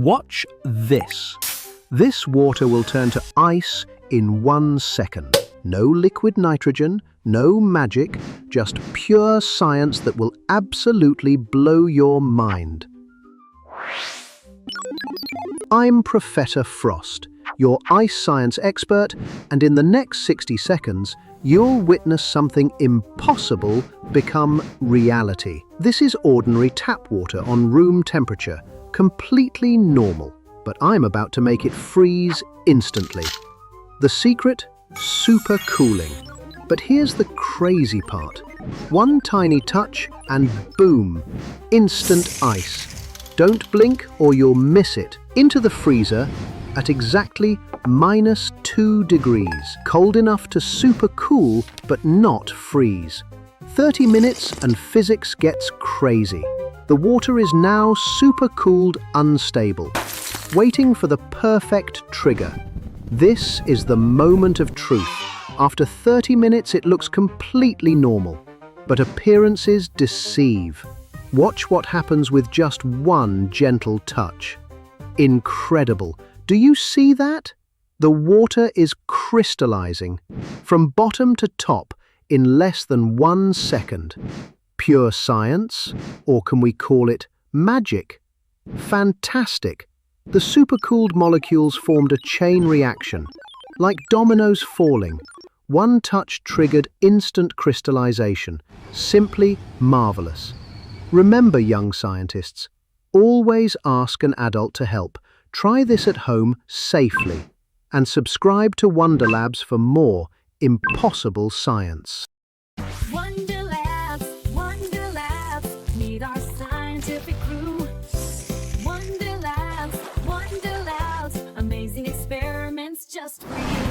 Watch this. This water will turn to ice in 1 second. No liquid nitrogen, no magic, just pure science that will absolutely blow your mind. I'm Professor Frost, your ice science expert, and in the next 60 seconds, you'll witness something impossible become reality. This is ordinary tap water on room temperature, completely normal, but I'm about to make it freeze instantly. The secret? Supercooling. But here's the crazy part. One tiny touch and boom, instant ice. Don't blink or you'll miss it. Into the freezer at exactly -2 degrees. Cold enough to supercool, but not freeze. 30 minutes and physics gets crazy. The water is now supercooled unstable, waiting for the perfect trigger. This is the moment of truth. After 30 minutes, it looks completely normal, but appearances deceive. Watch what happens with just one gentle touch. Incredible. Do you see that? The water is crystallizing from bottom to top in less than 1 second. Pure science, or can we call it magic? Fantastic. The supercooled molecules formed a chain reaction, like dominoes falling. One touch triggered instant crystallization. Simply marvelous. Remember, young scientists, always ask an adult to help. Try this at home safely. And subscribe to WonderLabs for more impossible science. WonderLabs, WonderLabs, meet our scientific crew. WonderLabs, WonderLabs, amazing experiments just for you.